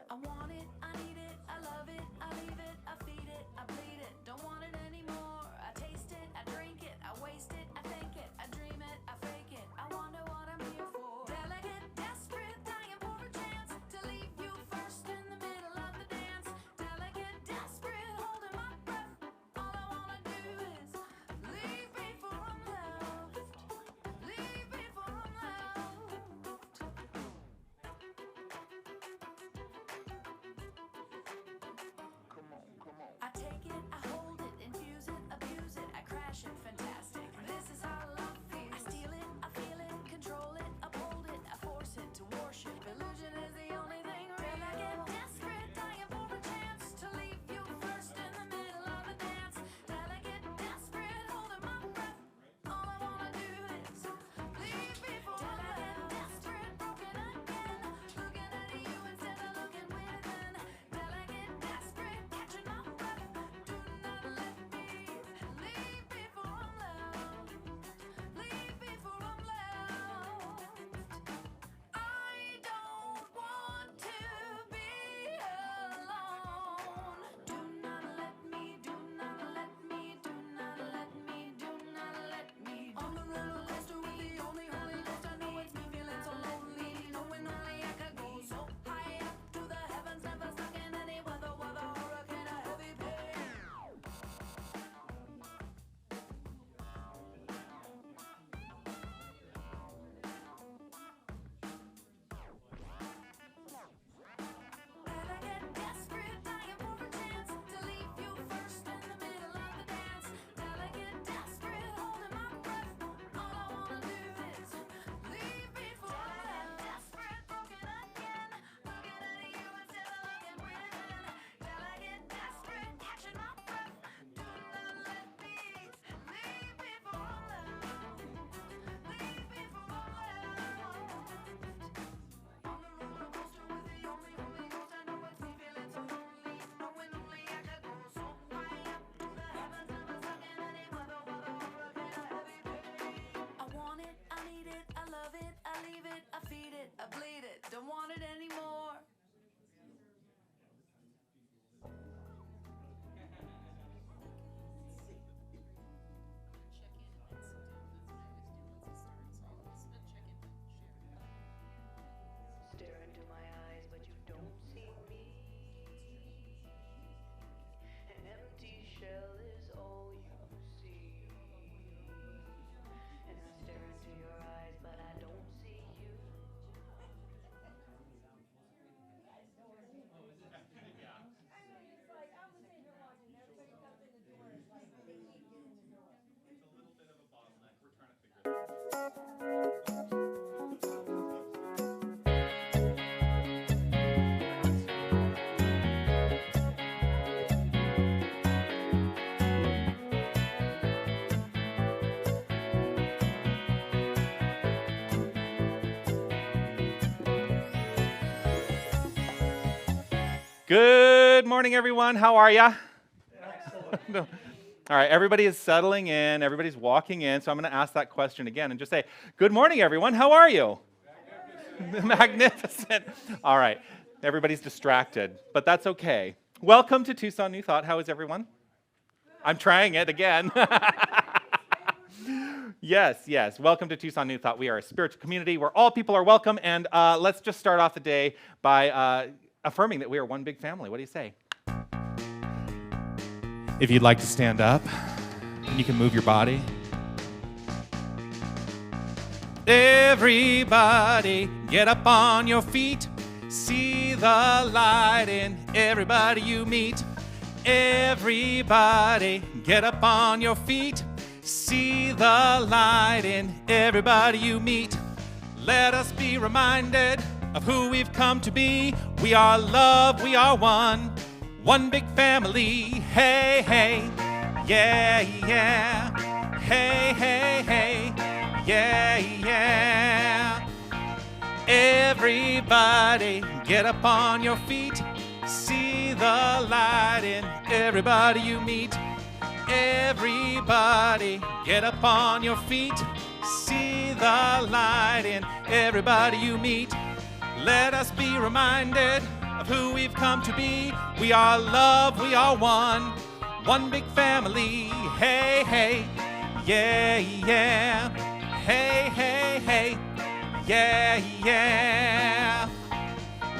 I want it, I need it, I love it, I leave it, I feed it, I bleed it, don't want it anymore. I taste it, I drink it, I waste it, I think it, I dream it, I fake it, I wonder what I'm here for. Delicate, desperate, dying for a chance to leave you first in the middle of the dance. Delicate, desperate, holding my breath, all I wanna do is leave before I'm left. Leave before I'm left. I take it, I hold it, infuse it, abuse it, I crash it, fantastic. This is how love feels. I steal it, I feel it, control it, uphold it, I force it to worship. Illusion is the only thing real. I get desperate, dying for a chance to leave you first in the middle of the dance. Delicate, desperate, holding my breath. All I wanna do is leave before I'm left. Desperate, broken again, looking at you instead of looking within. Delicate, desperate, catching my breath. Do not let me leave before I'm left. Leave before I'm left. I don't want to be alone. Do not let me, do not let me, do not let me, do not let me. On the roller coaster with the only Holy Ghost, I know it's me feeling so lonely, knowing only I could go so high up to the heavens, never stuck in any weather, hurricane, or heavy pain. And I get desperate, dying for a chance to leave you first in the middle of the dance. Delicate, desperate, holding my breath. All I wanna do is leave before I'm left. Desperate, broken again, looking at you instead of looking within. Delicate, desperate, catching my breath. Do not let me leave before I'm left. Leave before I'm left. On the roller coaster with the only Holy Ghost, I know it's me feeling so lonely, knowing only I could go so high up to the heavens, never stuck in any weather, hurricane, or heavy pain. I want it, I need it, I love it, I leave it, I feed it, I bleed it, don't want it anymore. Stare into my eyes, but you don't see me. An empty shell is all you see. And I stare into your eyes, but I don't see you. Good morning, everyone. How are ya? All right, everybody is settling in. Everybody's walking in. So I'm going to ask that question again and just say, good morning, everyone. How are you? Magnificent. All right, everybody's distracted, but that's okay. Welcome to Tucson New Thought. How is everyone? I'm trying it again. Yes. Welcome to Tucson New Thought. We are a spiritual community where all people are welcome. And let's just start off the day by affirming that we are one big family. What do you say? If you'd like to stand up, you can move your body. Everybody, get up on your feet. See the light in everybody you meet. Everybody, get up on your feet. See the light in everybody you meet. Let us be reminded of who we've come to be. We are love, we are one big family. Hey, hey, yeah, yeah. Hey, hey, hey, yeah, yeah. Everybody, get up on your feet. See the light in everybody you meet. Everybody, get up on your feet. See the light in everybody you meet. Let us be reminded of who we've come to be. We are love, we are one. One big family. Hey, hey. Yeah, yeah. Hey, hey, hey. Yeah, yeah.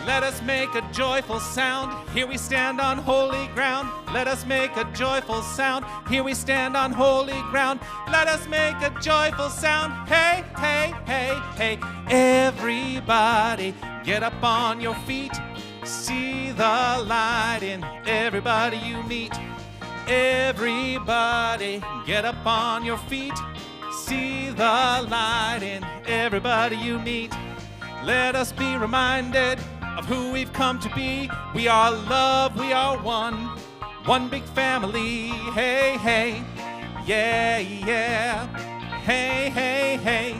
Let us make a joyful sound. Here we stand on holy ground. Let us make a joyful sound. Here we stand on holy ground. Let us make a joyful sound. Hey, hey, hey, hey. Everybody, get up on your feet. See the light in everybody you meet. Everybody, get up on your feet. See the light in everybody you meet. Let us be reminded of who we've come to be. We are love, we are one. One big family. Hey, hey. Yeah, yeah. Hey, hey, hey.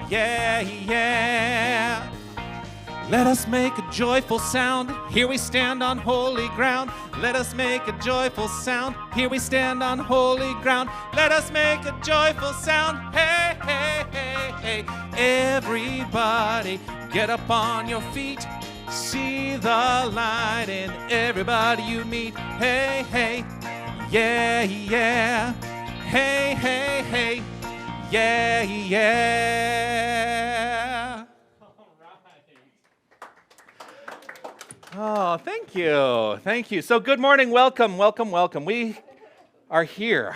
Yeah, yeah. Let us make a joyful sound. Here we stand on holy ground. Let us make a joyful sound. Here we stand on holy ground. Let us make a joyful sound. Hey, hey, hey, hey. Everybody, get up on your feet. See the light in everybody you meet. Hey, hey. Yeah, yeah. Hey, hey, hey. Yeah, yeah. Oh, thank you. Thank you. So good morning. Welcome, welcome, welcome. We are here.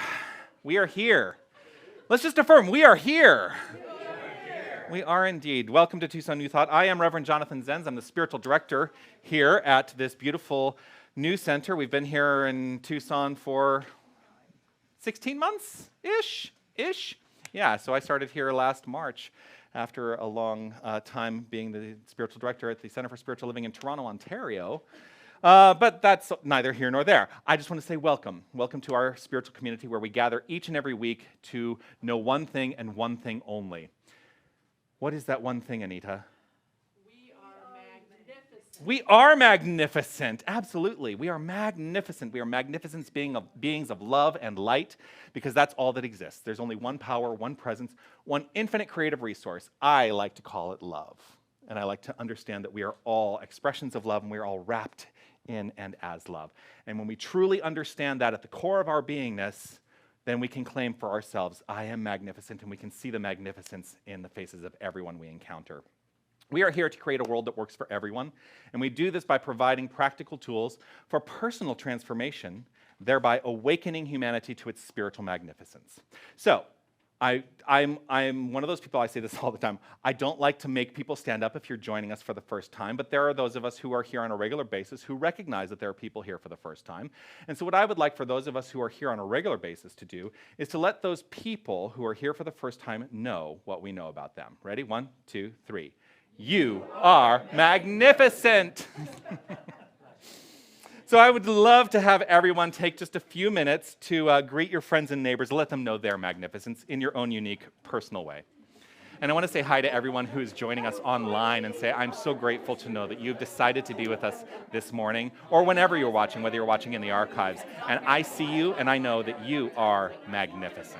We are here. Let's just affirm, we are here. We are indeed. Welcome to Tucson New Thought. I am Reverend Jonathan Zenz. I'm the spiritual director here at this beautiful new center. We've been here in Tucson for 16 months-ish. Yeah, so I started here last March after a long time being the spiritual director at the Center for Spiritual Living in Toronto, Ontario. But that's neither here nor there. I just want to say welcome. Welcome to our spiritual community where we gather each and every week to know one thing and one thing only. What is that one thing, Anita? We are magnificent. We are magnificent. Absolutely. We are magnificent. We are magnificent beings of love and light because that's all that exists. There's only one power, one presence, one infinite creative resource. I like to call it love. And I like to understand that we are all expressions of love and we are all wrapped in and as love. And when we truly understand that at the core of our beingness, then we can claim for ourselves, I am magnificent, and we can see the magnificence in the faces of everyone we encounter. We are here to create a world that works for everyone, and we do this by providing practical tools for personal transformation, thereby awakening humanity to its spiritual magnificence. So, I'm one of those people, I say this all the time, I don't like to make people stand up if you're joining us for the first time, but there are those of us who are here on a regular basis who recognize that there are people here for the first time. And so what I would like for those of us who are here on a regular basis to do is to let those people who are here for the first time know what we know about them. Ready? 1, 2, 3. You are magnificent. So I would love to have everyone take just a few minutes to greet your friends and neighbors, let them know their magnificence in your own unique, personal way. And I want to say hi to everyone who is joining us online and say, I'm so grateful to know that you've decided to be with us this morning, or whenever you're watching, whether you're watching in the archives. And I see you, and I know that you are magnificent.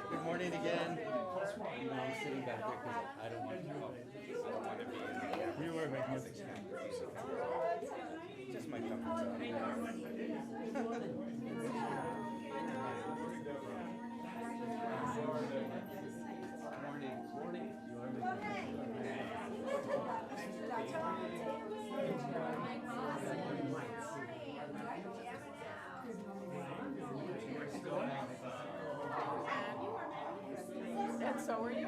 Good morning again. I'm sitting back there because I don't want to be in the You were magnificent. Just my comfort zone. Morning. You are magnificent. And so are you.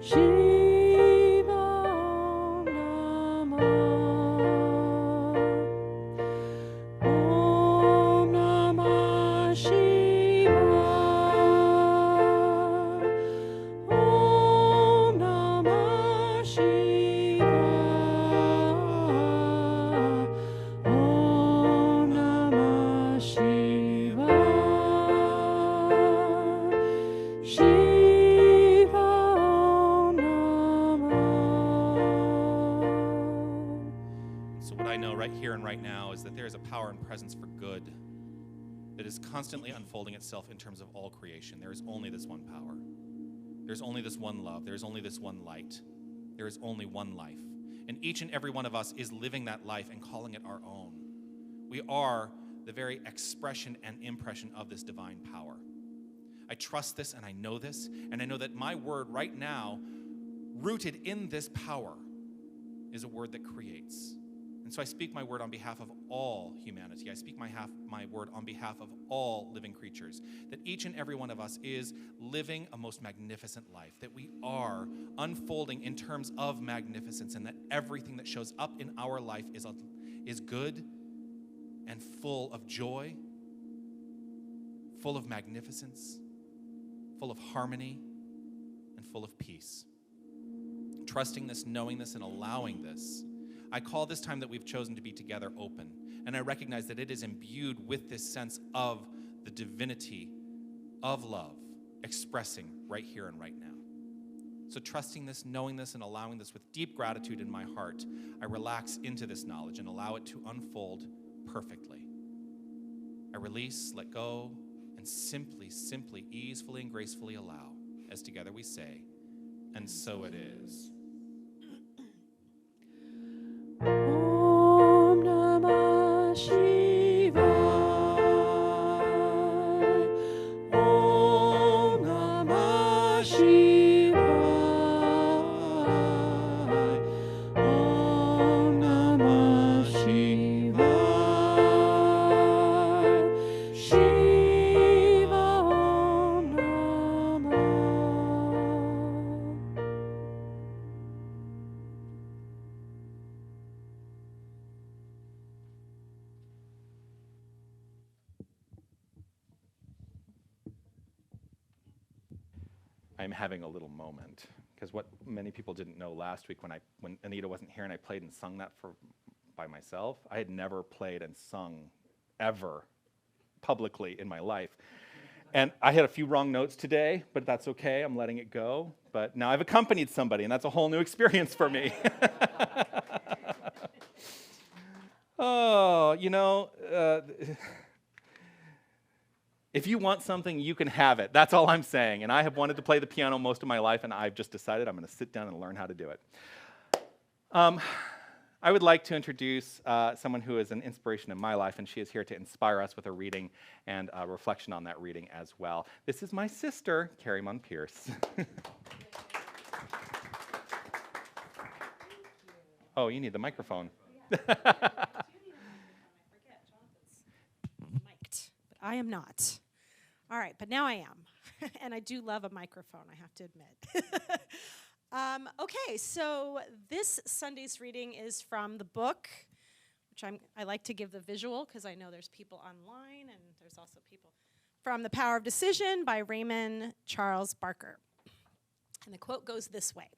Shiva Namah. Om Namah Shiva. Om Namah Shiva. Om Namah Shiva. is that there is a power and presence for good that is constantly unfolding itself in terms of all creation. There is only this one power. There's only this one love. There's only this one light. There is only one life. And each and every one of us is living that life and calling it our own. We are the very expression and impression of this divine power. I trust this and I know this, and I know that my word right now, rooted in this power, is a word that creates. And so I speak my word on behalf of all humanity. I speak my word on behalf of all living creatures, that each and every one of us is living a most magnificent life, that we are unfolding in terms of magnificence, and that everything that shows up in our life is good and full of joy, full of magnificence, full of harmony, and full of peace. Trusting this, knowing this, and allowing this, I call this time that we've chosen to be together open. And I recognize that it is imbued with this sense of the divinity of love expressing right here and right now. So trusting this, knowing this, and allowing this with deep gratitude in my heart, I relax into this knowledge and allow it to unfold perfectly. I release, let go, and simply, easefully, and gracefully allow, as together we say, and so it is. Om Namah Shivaya. Om Namah Shivaya. Om Namah Shivaya. Shiva Om Namah. I'm having a little moment, because what many people didn't know last week when Anita wasn't here and I played and sung that by myself, I had never played and sung ever publicly in my life. And I had a few wrong notes today, but that's okay. I'm letting it go. But now I've accompanied somebody, and that's a whole new experience for me. Oh, if you want something, you can have it. That's all I'm saying. And I have wanted to play the piano most of my life, and I've just decided I'm going to sit down and learn how to do it. I would like to introduce someone who is an inspiration in my life, and she is here to inspire us with a reading and a reflection on that reading as well. This is my sister, Carrie Munn Pierce. Oh, you need the microphone. Mic'd, but I am not. All right, but now I am. And I do love a microphone, I have to admit. Okay, so this Sunday's reading is from the book, which I like to give the visual because I know there's people online and there's also people from The Power of Decision by Raymond Charles Barker. And the quote goes this way: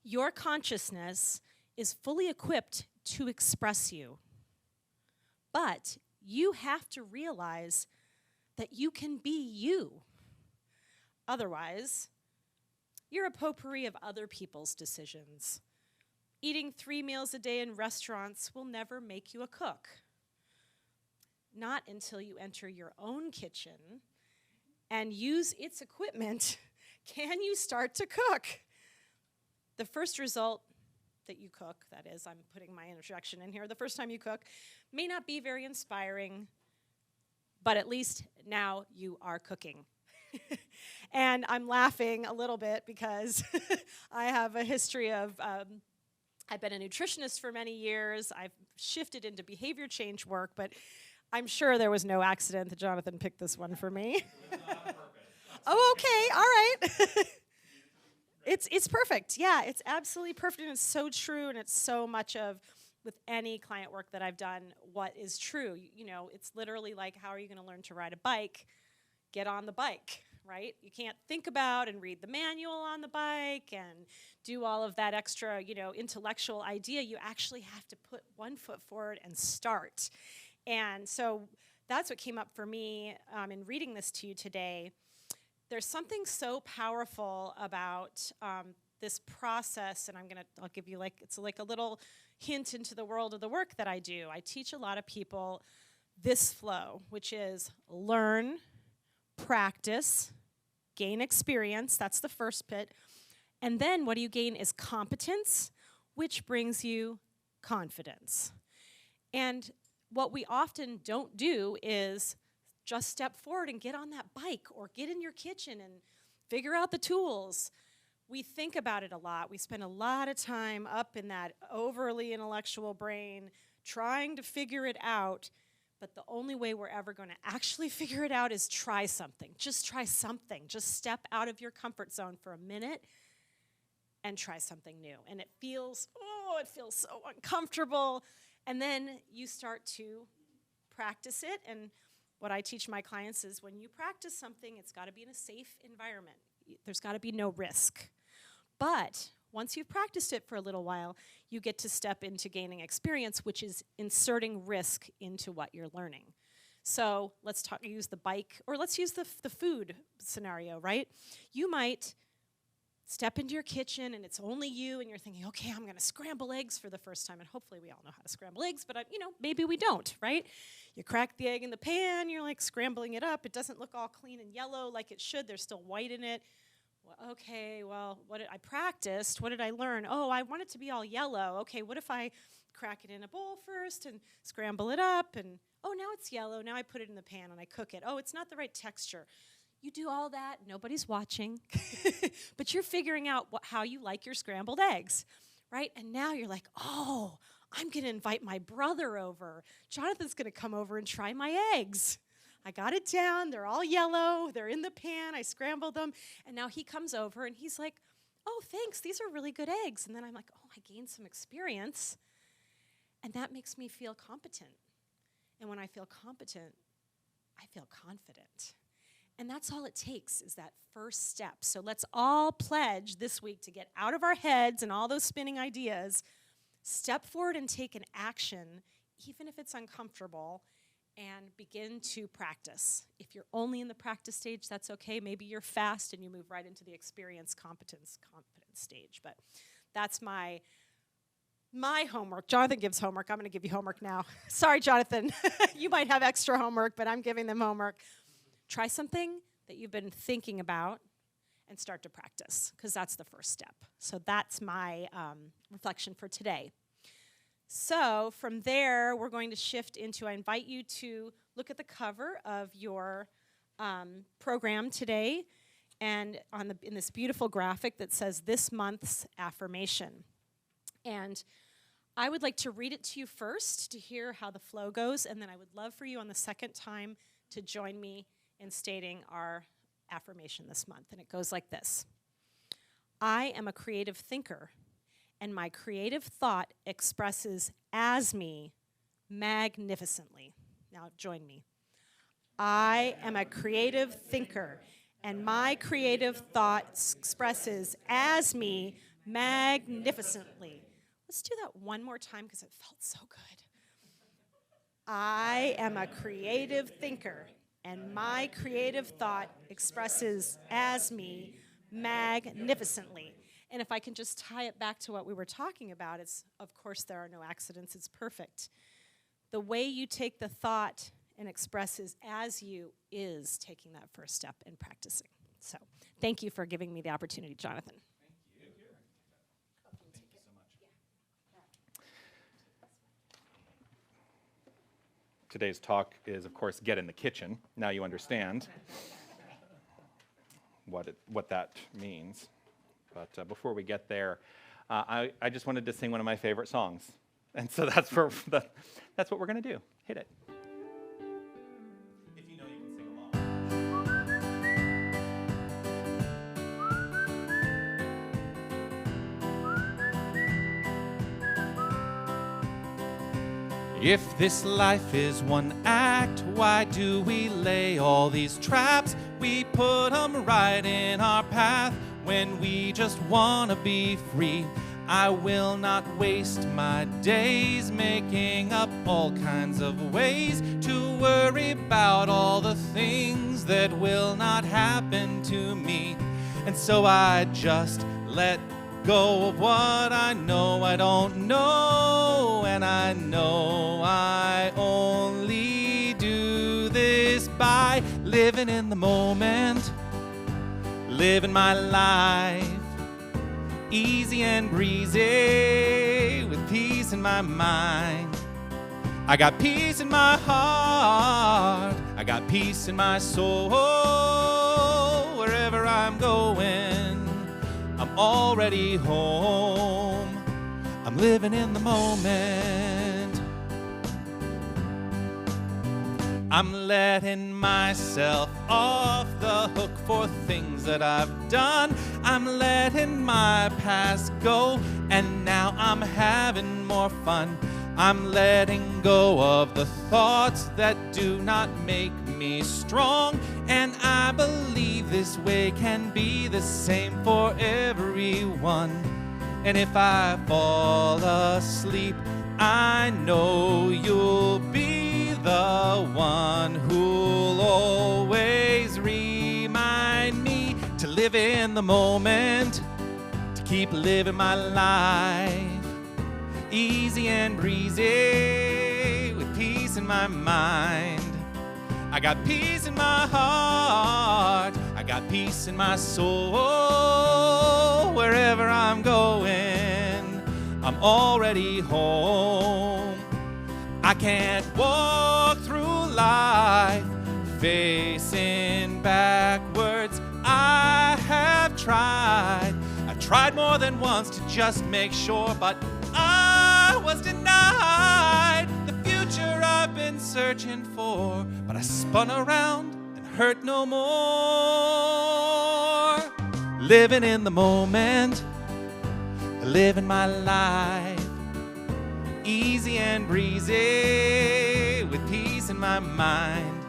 "Your consciousness is fully equipped to express you, but you have to realize that you can be you. Otherwise, you're a potpourri of other people's decisions. Eating 3 meals a day in restaurants will never make you a cook. Not until you enter your own kitchen and use its equipment can you start to cook. The first result that you cook, that is, I'm putting my introduction in here, the first time you cook, may not be very inspiring, but at least now you are cooking." And I'm laughing a little bit because I have a history of, I've been a nutritionist for many years. I've shifted into behavior change work, but I'm sure there was no accident that Jonathan picked this one for me. Oh, okay, all right. It's perfect. Yeah, it's absolutely perfect, and it's so true, and it's so much of, with any client work that I've done, what is true. You know, it's literally like, how are you going to learn to ride a bike? Get on the bike, right? You can't think about and read the manual on the bike and do all of that extra, intellectual idea. You actually have to put one foot forward and start. And so that's what came up for me in reading this to you today. There's something so powerful about this process, and I'll give you it's like a little hint into the world of the work that I do. I teach a lot of people this flow, which is learn, practice, gain experience. That's the first bit. And then what do you gain is competence, which brings you confidence. And what we often don't do is just step forward and get on that bike or get in your kitchen and figure out the tools. We think about it a lot. We spend a lot of time up in that overly intellectual brain trying to figure it out. But the only way we're ever going to actually figure it out is try something. Just try something. Just step out of your comfort zone for a minute and try something new. And it feels so uncomfortable. And then you start to practice it. And what I teach my clients is when you practice something, it's got to be in a safe environment. There's got to be no risk. But once you've practiced it for a little while, you get to step into gaining experience, which is inserting risk into what you're learning. So let's use the bike, or let's use the food scenario, right? You might step into your kitchen, and it's only you, and you're thinking, okay, I'm going to scramble eggs for the first time, and hopefully we all know how to scramble eggs, but maybe we don't, right? You crack the egg in the pan, you're like scrambling it up. It doesn't look all clean and yellow like it should. There's still white in it. Okay, well, what did I practiced? What did I learn? Oh, I want it to be all yellow. Okay, what if I crack it in a bowl first and scramble it up? And, oh, now it's yellow. Now I put it in the pan and I cook it. Oh, it's not the right texture. You do all that. Nobody's watching. But you're figuring out how you like your scrambled eggs, right? And now you're like, oh, I'm going to invite my brother over. Jonathan's going to come over and try my eggs. I got it down. They're all yellow. They're in the pan. I scrambled them. And now he comes over, and he's like, oh, thanks. These are really good eggs. And then I'm like, oh, I gained some experience. And that makes me feel competent. And when I feel competent, I feel confident. And that's all it takes is that first step. So let's all pledge this week to get out of our heads and all those spinning ideas, step forward and take an action, even if it's uncomfortable, and begin to practice. If you're only in the practice stage, that's okay. Maybe you're fast and you move right into the experience, confidence stage. But that's my homework. Jonathan gives homework. I'm going to give you homework now. Sorry, Jonathan. You might have extra homework, but I'm giving them homework. Try something that you've been thinking about and start to practice, because that's the first step. So that's my reflection for today. So from there, we're going to shift into, I invite you to look at the cover of your program today, and in this beautiful graphic that says this month's affirmation. And I would like to read it to you first to hear how the flow goes, and then I would love for you on the second time to join me in stating our affirmation this month. And it goes like this. I am a creative thinker, and my creative thought expresses as me magnificently. Now join me. I am a creative thinker, and my creative thought expresses as me magnificently. Let's do that one more time because it felt so good. I am a creative thinker, and my creative thought expresses as me magnificently. And if I can just tie it back to what we were talking about, it's, of course, there are no accidents. It's perfect. The way you take the thought and expresses as you is taking that first step and practicing. So thank you for giving me the opportunity, Jonathan. Thank you. Thank you so much. Today's talk is, of course, get in the kitchen. Now you understand what that means. But before we get there, I just wanted to sing one of my favorite songs. And so that's what we're going to do. Hit it. If you know, you can sing along. If this life is one act, why do we lay all these traps? We put them right in our path when we just want to be free. I will not waste my days making up all kinds of ways to worry about all the things that will not happen to me. And so I just let go of what I know I don't know, and I know I only do this by living in the moment, living my life easy and breezy with peace in my mind. I got peace in my heart, I got peace in my soul. Wherever I'm going, I'm already home. I'm living in the moment. I'm letting myself off the hook for things that I've done. I'm letting my past go, and now I'm having more fun. I'm letting go of the thoughts that do not make me strong, and I believe this way can be the same for everyone. And if I fall asleep, I know you'll be the one who'll always remind me to live in the moment, to keep living my life easy and breezy with peace in my mind. I got peace in my heart, I got peace in my soul. Wherever I'm going, I'm already home. I can't walk through life facing backwards. I have tried. I tried more than once to just make sure, but I was denied the future I've been searching for. But I spun around and hurt no more. Living in the moment, living my life easy and breezy with peace in my mind.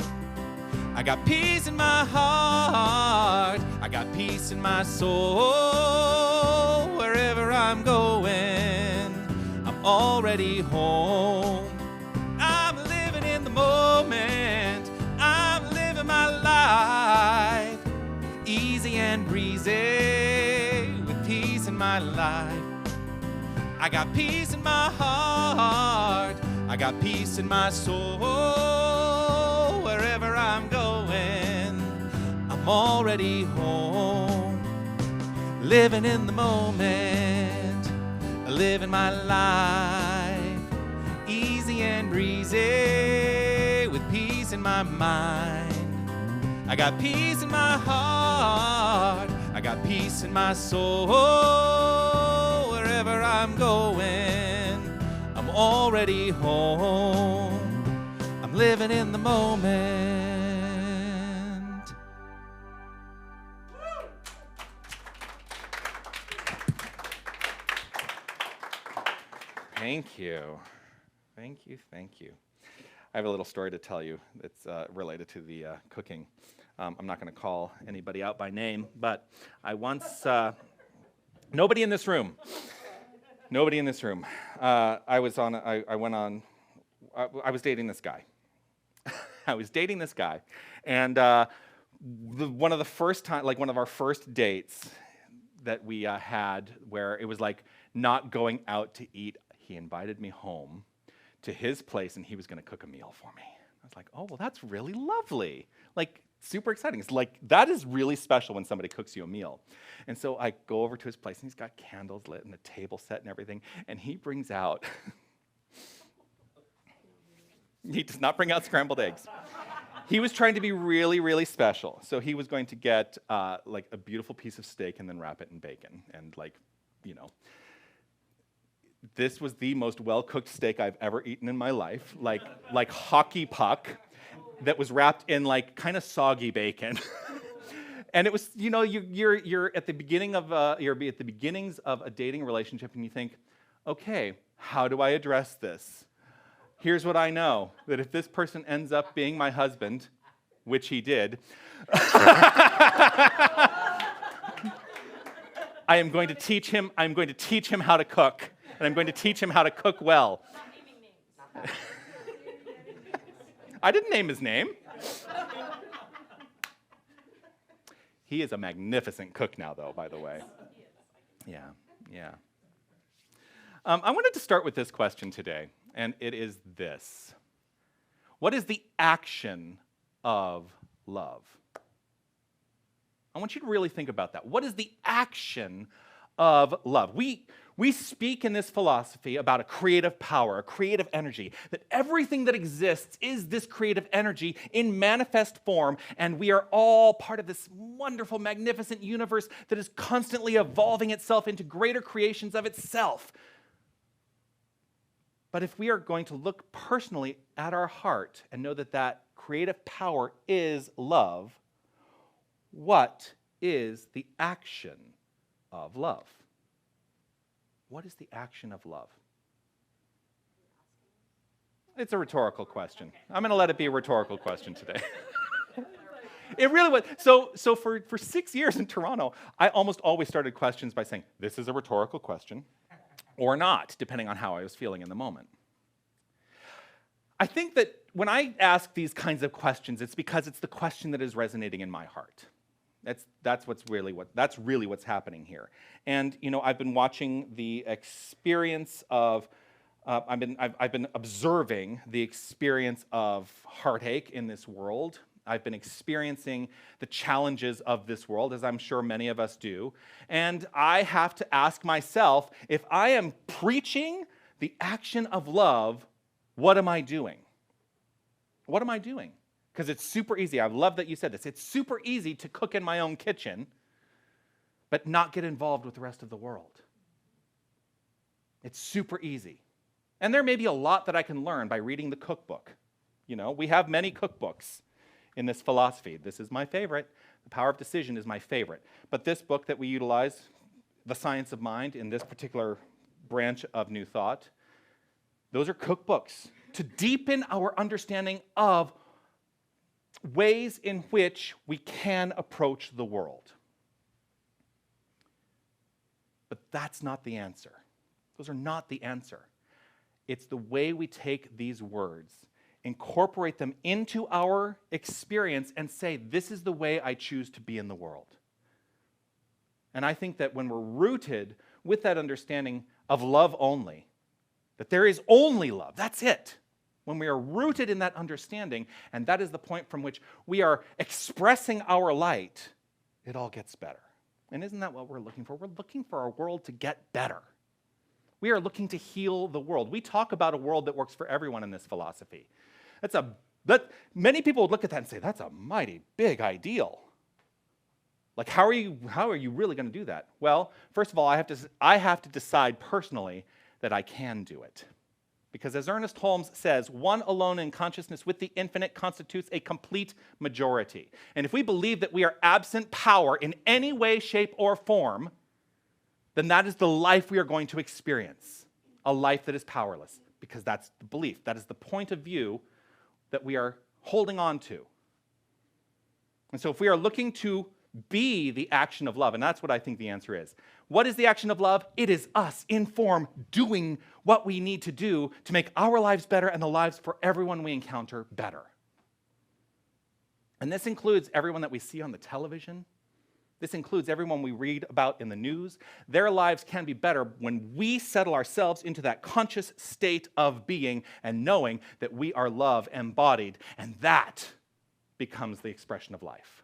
I got peace in my heart, I got peace in my soul. Wherever I'm going, I'm already home. I'm living in the moment, I'm living my life easy and breezy with peace in my life. I got peace in my heart, I got peace in my soul. Wherever I'm going, I'm already home. Living in the moment, living my life easy and breezy with peace in my mind. I got peace in my heart, I got peace in my soul. Wherever I'm going, I'm already home. I'm living in the moment. Thank you. Thank you, thank you. I have a little story to tell you that's related to the cooking. I'm not going to call anybody out by name, but I once, nobody in this room, I was dating this guy. And one of our first dates that we had, where it was like not going out to eat, he invited me home to his place, and he was going to cook a meal for me. I was like, oh, well, that's really lovely. Like, super exciting. It's like, that is really special when somebody cooks you a meal. And so I go over to his place, and he's got candles lit and a table set and everything, and he brings out, he does not bring out scrambled eggs. He was trying to be really, really special. So he was going to get like a beautiful piece of steak and then wrap it in bacon. And like, you know, this was the most well-cooked steak I've ever eaten in my life, like hockey puck that was wrapped in like kind of soggy bacon. And it was, you know, you're at the beginning of you're at the beginnings of a dating relationship, and you think, okay, how do I address this? Here's what I know, that if this person ends up being my husband, which he did, I'm going to teach him how to cook, and I'm going to teach him how to cook well. Not naming names. I didn't name his name. He is a magnificent cook now, though, by the way. Yeah, Yeah. I wanted to start with this question today, and it is this. What is the action of love? I want you to really think about that. What is the action of love? We speak in this philosophy about a creative power, a creative energy, that everything that exists is this creative energy in manifest form, and we are all part of this wonderful, magnificent universe that is constantly evolving itself into greater creations of itself. But if we are going to look personally at our heart and know that that creative power is love, what is the action of love? What is the action of love? It's a rhetorical question. I'm going to let it be a rhetorical question today. It really was. So for 6 years in Toronto, I almost always started questions by saying, this is a rhetorical question, or not, depending on how I was feeling in the moment. I think that when I ask these kinds of questions, it's because it's the question that is resonating in my heart. That's really what's happening here. And I've been watching the experience of I've been observing the experience of heartache in this world. I've been experiencing the challenges of this world, as I'm sure many of us do. And I have to ask myself, if I am preaching the action of love, what am I doing? What am I doing? Because it's super easy. I love that you said this. It's super easy to cook in my own kitchen, but not get involved with the rest of the world. It's super easy. And there may be a lot that I can learn by reading the cookbook. We have many cookbooks in this philosophy. This is my favorite. The Power of Decision is my favorite. But this book that we utilize, The Science of Mind, in this particular branch of New Thought, those are cookbooks to deepen our understanding of ways in which we can approach the world. But that's not the answer. Those are not the answer. It's the way we take these words, incorporate them into our experience, and say, this is the way I choose to be in the world. And I think that when we're rooted with that understanding of love only, that there is only love, that's it. When we are rooted in that understanding, and that is the point from which we are expressing our light, it all gets better. And isn't that what we're looking for? We're looking for our world to get better. We are looking to heal the world. We talk about a world that works for everyone in this philosophy. Many people would look at that and say, that's a mighty big ideal. Like, how are you really going to do that? Well, first of all, I have to decide personally that I can do it. Because as Ernest Holmes says, one alone in consciousness with the infinite constitutes a complete majority. And if we believe that we are absent power in any way, shape, or form, then that is the life we are going to experience, a life that is powerless, because that's the belief. That is the point of view that we are holding on to. And so if we are looking to be the action of love, and that's what I think the answer is. What is the action of love? It is us in form doing what we need to do to make our lives better and the lives for everyone we encounter better. And this includes everyone that we see on the television. This includes everyone we read about in the news. Their lives can be better when we settle ourselves into that conscious state of being and knowing that we are love embodied, and that becomes the expression of life.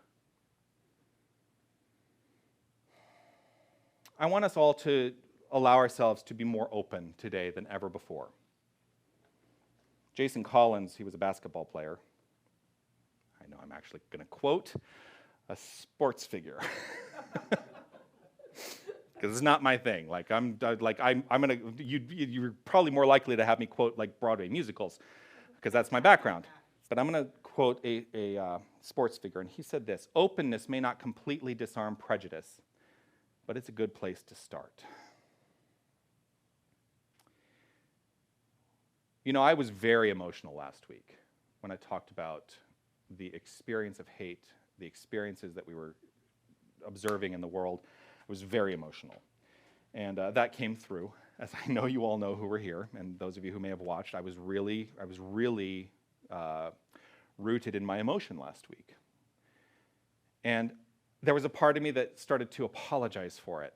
I want us all to allow ourselves to be more open today than ever before. Jason Collins, he was a basketball player. I know I'm actually going to quote a sports figure. Because it's not my thing. You're probably more likely to have me quote like Broadway musicals, because that's my background. But I'm going to quote a sports figure, and he said this: openness may not completely disarm prejudice, but it's a good place to start. I was very emotional last week when I talked about the experience of hate, the experiences that we were observing in the world. I was very emotional. And that came through, as I know you all know who were here, and those of you who may have watched. I was really rooted in my emotion last week. And there was a part of me that started to apologize for it.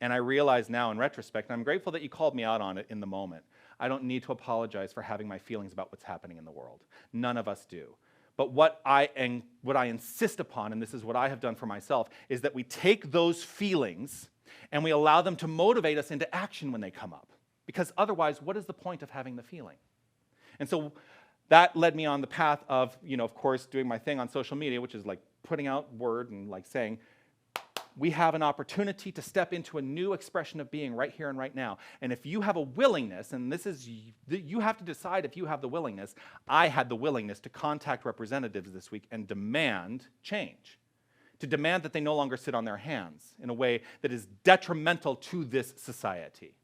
And I realize now in retrospect, and I'm grateful that you called me out on it in the moment, I don't need to apologize for having my feelings about what's happening in the world. None of us do. But what I insist upon, and this is what I have done for myself, is that we take those feelings and we allow them to motivate us into action when they come up. Because otherwise, what is the point of having the feeling? And so that led me on the path of, of course, doing my thing on social media, which is like putting out word and like saying, we have an opportunity to step into a new expression of being right here and right now. And if you have a willingness, and this is, you have to decide if you have the willingness. I had the willingness to contact representatives this week and demand change. To demand that they no longer sit on their hands in a way that is detrimental to this society.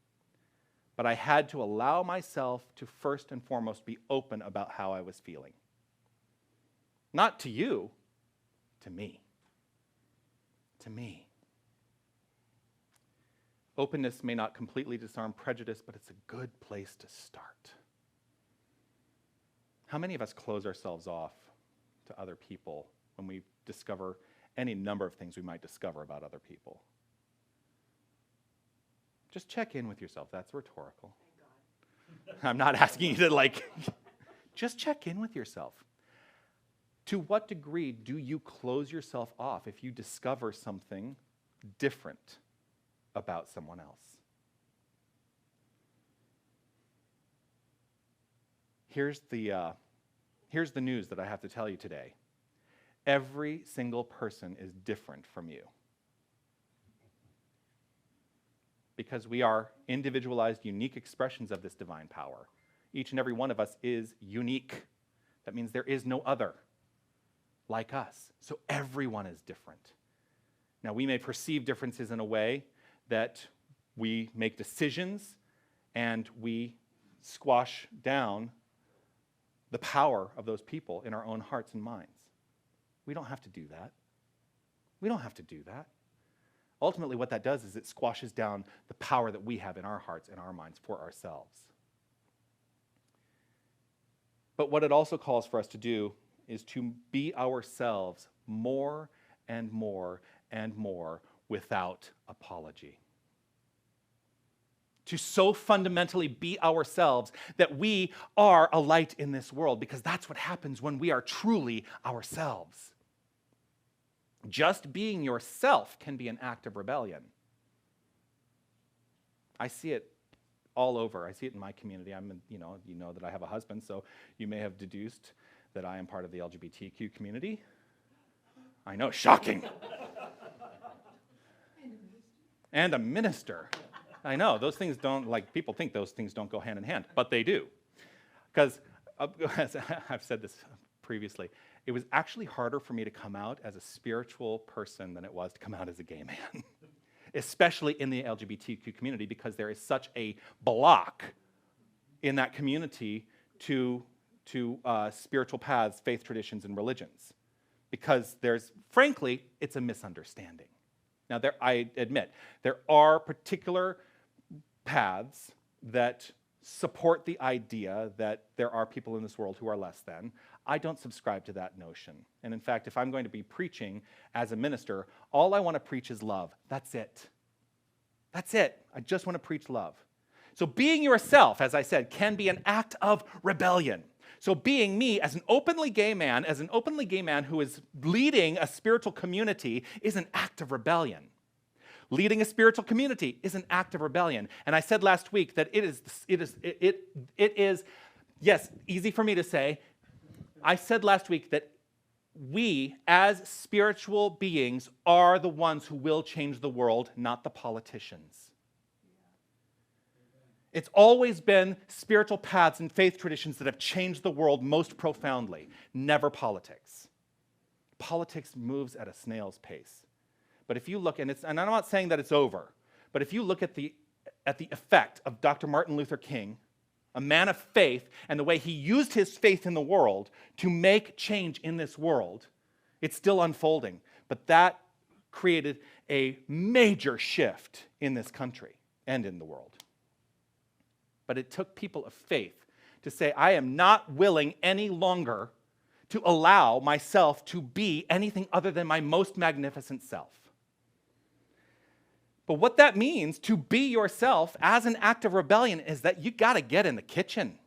But I had to allow myself to first and foremost be open about how I was feeling. Not to you, to me. To me. Openness may not completely disarm prejudice, but it's a good place to start. How many of us close ourselves off to other people when we discover any number of things we might discover about other people? Just check in with yourself. That's rhetorical. I'm not asking you to just check in with yourself. To what degree do you close yourself off if you discover something different about someone else? Here's the news that I have to tell you today. Every single person is different from you. Because we are individualized, unique expressions of this divine power. Each and every one of us is unique. That means there is no other like us. So everyone is different. Now, we may perceive differences in a way that we make decisions and we squash down the power of those people in our own hearts and minds. We don't have to do that. We don't have to do that. Ultimately, what that does is it squashes down the power that we have in our hearts and our minds for ourselves. But what it also calls for us to do is to be ourselves more and more and more without apology. To so fundamentally be ourselves that we are a light in this world, because that's what happens when we are truly ourselves. Just being yourself can be an act of rebellion. I see it all over. I see it in my community. You know that I have a husband, so you may have deduced that I am part of the LGBTQ community. I know, shocking. And a minister. I know, those things don't, people think those things don't go hand in hand, but they do. Because, as I've said this previously, it was actually harder for me to come out as a spiritual person than it was to come out as a gay man, especially in the LGBTQ community, because there is such a block in that community to spiritual paths, faith traditions, and religions. Because frankly, it's a misunderstanding. Now, I admit, there are particular paths that support the idea that there are people in this world who are less than. I don't subscribe to that notion. And in fact, if I'm going to be preaching as a minister, all I want to preach is love. That's it. That's it. I just want to preach love. So being yourself, as I said, can be an act of rebellion. So being me as an openly gay man who is leading a spiritual community is an act of rebellion. Leading a spiritual community is an act of rebellion. And I said last week that it is, yes, easy for me to say. I said last week that we, as spiritual beings, are the ones who will change the world, not the politicians. It's always been spiritual paths and faith traditions that have changed the world most profoundly, never politics. Politics moves at a snail's pace. But if you look, and I'm not saying that it's over, but if you look at the effect of Dr. Martin Luther King, a man of faith, and the way he used his faith in the world to make change in this world, it's still unfolding. But that created a major shift in this country and in the world. But it took people of faith to say, I am not willing any longer to allow myself to be anything other than my most magnificent self. But what that means to be yourself as an act of rebellion is that you got to get in the kitchen.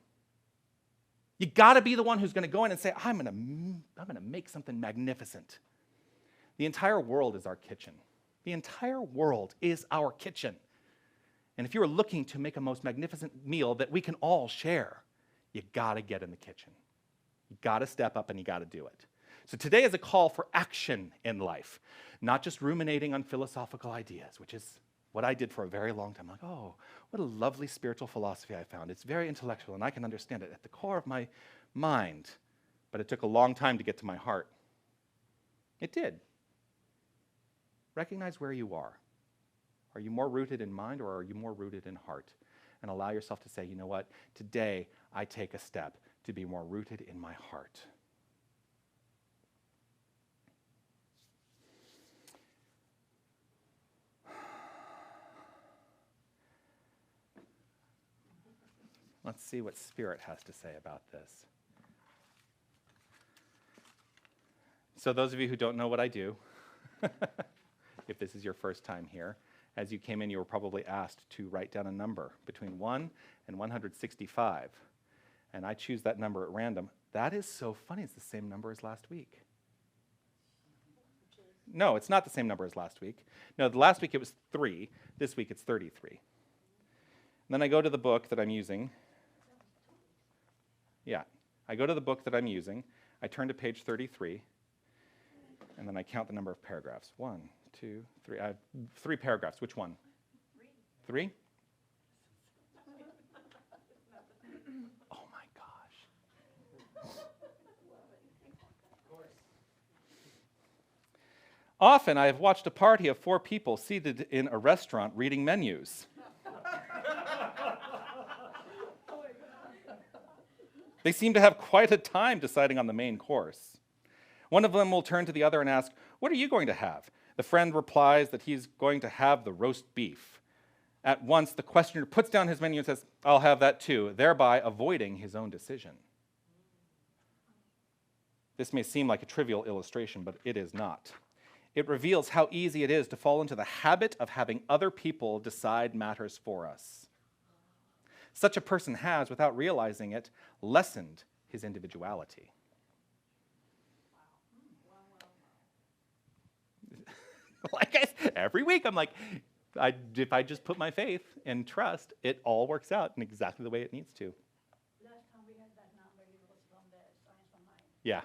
You got to be the one who's going to go in and say, I'm going to make something magnificent. The entire world is our kitchen. The entire world is our kitchen. And if you're looking to make a most magnificent meal that we can all share, you got to get in the kitchen. You got to step up and you got to do it. So today is a call for action in life, not just ruminating on philosophical ideas, which is what I did for a very long time. Like, oh, what a lovely spiritual philosophy I found. It's very intellectual and I can understand it at the core of my mind, but it took a long time to get to my heart. It did. Recognize where you are. Are you more rooted in mind or are you more rooted in heart? And allow yourself to say, you know what, today I take a step to be more rooted in my heart. Let's see what Spirit has to say about this. So those of you who don't know what I do, if this is your first time here, as you came in, you were probably asked to write down a number between 1 and 165. And I choose that number at random. That is so funny. It's the same number as last week. No, it's not the same number as last week. No, the last week it was 3. This week it's 33. And then I go to the book that I'm using. Yeah, I go to the book that I'm using. I turn to page 33. And then I count the number of paragraphs. 1, 2, 3. I have 3 paragraphs. Which one? 3? Oh my gosh. Often I have watched a party of 4 people seated in a restaurant reading menus. They seem to have quite a time deciding on the main course. One of them will turn to the other and ask, "What are you going to have?" The friend replies that he's going to have the roast beef. At once, the questioner puts down his menu and says, "I'll have that too," thereby avoiding his own decision. This may seem like a trivial illustration, but it is not. It reveals how easy it is to fall into the habit of having other people decide matters for us. Such a person has, without realizing it, lessened his individuality. Like every week, I'm like, if I just put my faith and trust, it all works out in exactly the way it needs to. Last time we had that number, it was from the Science of Mind. Yeah.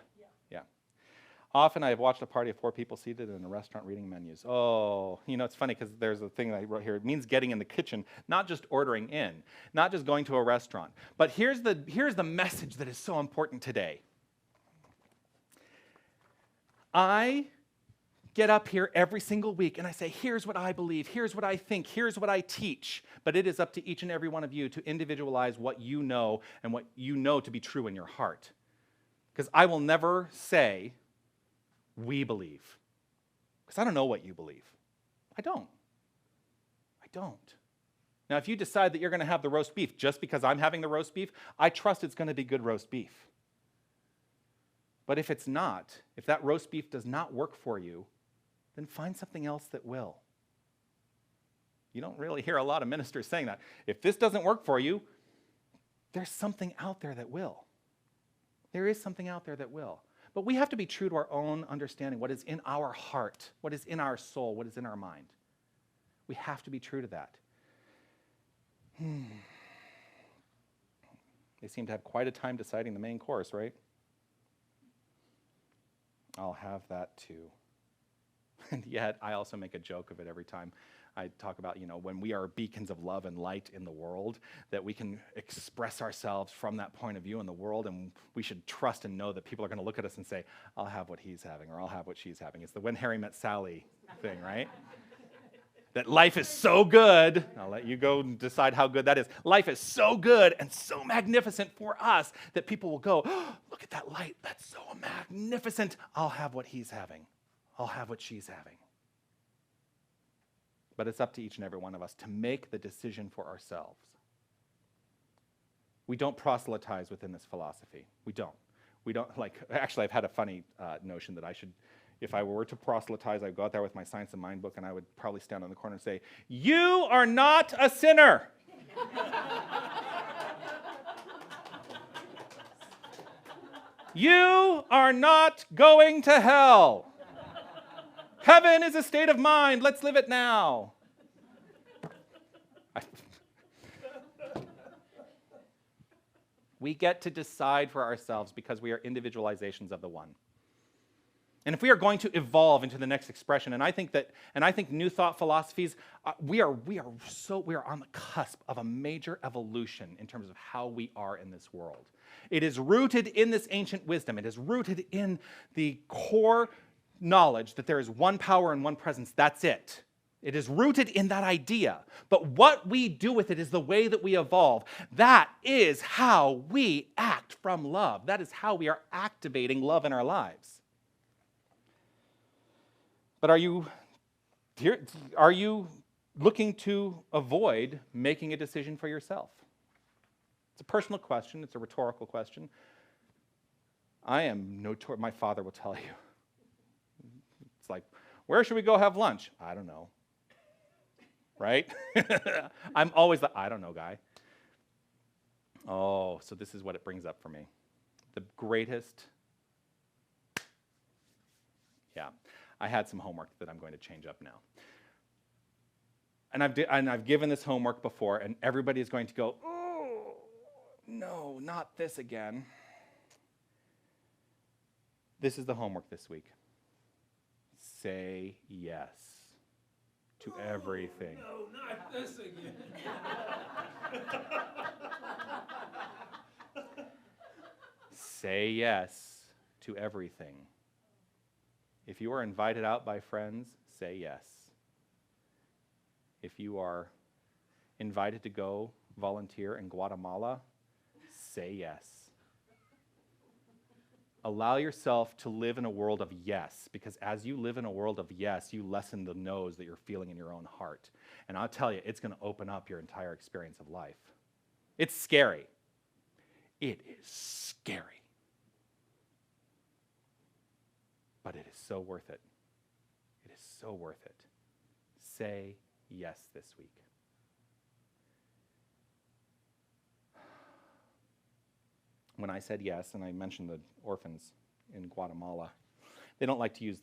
Often I have watched a party of 4 people seated in a restaurant reading menus. Oh, it's funny because there's a thing that I wrote here. It means getting in the kitchen, not just ordering in, not just going to a restaurant. But here's the message that is so important today. I get up here every single week and I say, here's what I believe, here's what I think, here's what I teach. But it is up to each and every one of you to individualize what you know and what you know to be true in your heart. Because I will never say, we believe. Because I don't know what you believe. I don't. Now, if you decide that you're going to have the roast beef just because I'm having the roast beef, I trust it's going to be good roast beef. But if it's not, if that roast beef does not work for you, then find something else that will. You don't really hear a lot of ministers saying that. If this doesn't work for you, there's something out there that will. There is something out there that will. But we have to be true to our own understanding, what is in our heart, what is in our soul, what is in our mind. We have to be true to that. They seem to have quite a time deciding the main course, right? I'll have that too. And yet, I also make a joke of it every time I talk about, when we are beacons of love and light in the world, that we can express ourselves from that point of view in the world, and we should trust and know that people are going to look at us and say, I'll have what he's having, or I'll have what she's having. It's the When Harry Met Sally thing, right? That life is so good, I'll let you go and decide how good that is. Life is so good and so magnificent for us that people will go, oh, look at that light, that's so magnificent. I'll have what he's having. I'll have what she's having. But it's up to each and every one of us to make the decision for ourselves. We don't proselytize within this philosophy. We don't. Actually, I've had a funny notion that I should If I were to proselytize, I'd go out there with my Science of Mind book and I would probably stand on the corner and say, "You are not a sinner." You are not going to hell. Heaven is a state of mind. Let's live it now. We get to decide for ourselves because we are individualizations of the one. And if we are going to evolve into the next expression, and I think New Thought philosophies, we are on the cusp of a major evolution in terms of how we are in this world. It is rooted in this ancient wisdom. It is rooted in the core knowledge that there is one power and one presence. That's it. It is rooted in that idea. But what we do with it is the way that we evolve. That is how we act from love. That is how we are activating love in our lives. But are you looking to avoid making a decision for yourself? It's a personal question. It's a rhetorical question. I am notorious. My father will tell you. It's like, where should we go have lunch? I don't know. Right? I'm always the I don't know guy. Oh, so this is what it brings up for me. The greatest. Yeah. I had some homework that I'm going to change up now. And I've given this homework before, and everybody is going to go, oh, no, not this again. This is the homework this week. Say yes to everything. No, not this again. Say yes to everything. If you are invited out by friends, say yes. If you are invited to go volunteer in Guatemala, say yes. Allow yourself to live in a world of yes, because as you live in a world of yes, you lessen the no's that you're feeling in your own heart. And I'll tell you, it's going to open up your entire experience of life. It's scary. It is scary. But it is so worth it. It is so worth it. Say yes this week. When I said yes, and I mentioned the orphans in Guatemala, they don't like to use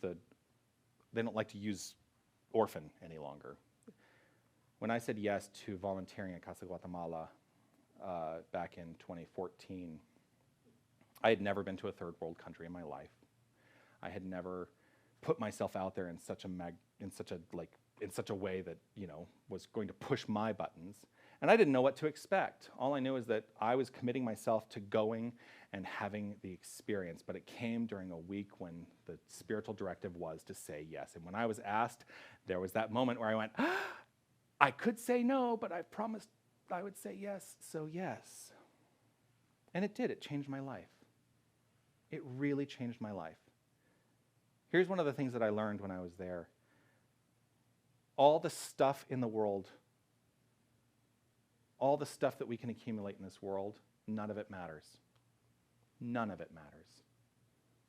orphan any longer. When I said yes to volunteering at Casa Guatemala back in 2014, I had never been to a third world country in my life. I had never put myself out there in such a way that, was going to push my buttons. And I didn't know what to expect. All I knew is that I was committing myself to going and having the experience. But it came during a week when the spiritual directive was to say yes. And when I was asked, there was that moment where I went, I could say no, but I promised I would say yes, so yes. And it did. It changed my life. It really changed my life. Here's one of the things that I learned when I was there. All the stuff in the world, all the stuff that we can accumulate in this world, none of it matters. None of it matters.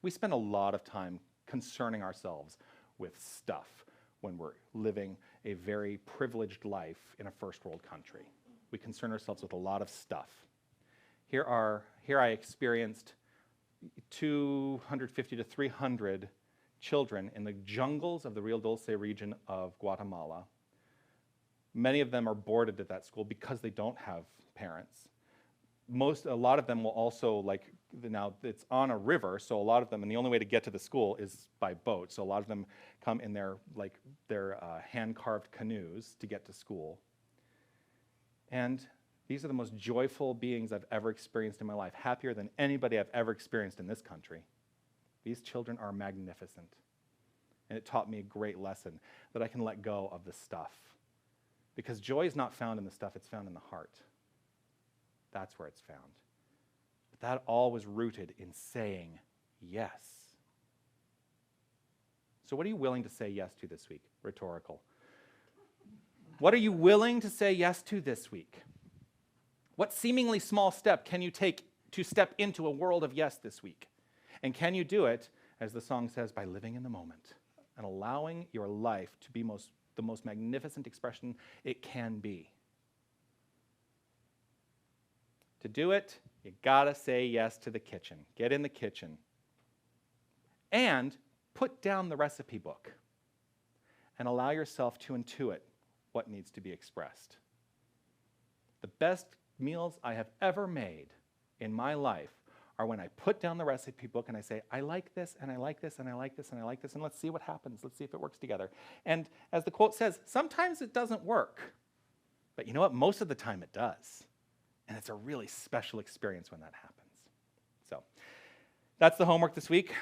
We spend a lot of time concerning ourselves with stuff when we're living a very privileged life in a first world country. We concern ourselves with a lot of stuff. Here I experienced 250 to 300 children in the jungles of the Rio Dulce region of Guatemala. Many of them are boarded at that school because they don't have parents. A lot of them will also, now it's on a river, so a lot of them, and the only way to get to the school is by boat, so a lot of them come in their hand-carved canoes to get to school. And these are the most joyful beings I've ever experienced in my life, happier than anybody I've ever experienced in this country. These children are magnificent. And it taught me a great lesson that I can let go of the stuff. Because joy is not found in the stuff, it's found in the heart. That's where it's found. But that all was rooted in saying yes. So what are you willing to say yes to this week? Rhetorical. What are you willing to say yes to this week? What seemingly small step can you take to step into a world of yes this week? And can you do it as the song says, by living in the moment and allowing your life to be the most magnificent expression it can be. To do it, you gotta say yes to the kitchen. Get in the kitchen. And put down the recipe book and allow yourself to intuit what needs to be expressed. The best meals I have ever made in my life are when I put down the recipe book and I say, I like this, and I like this, and I like this, and I like this, and let's see what happens. Let's see if it works together. And as the quote says, sometimes it doesn't work. But you know what? Most of the time it does. And it's a really special experience when that happens. So that's the homework this week.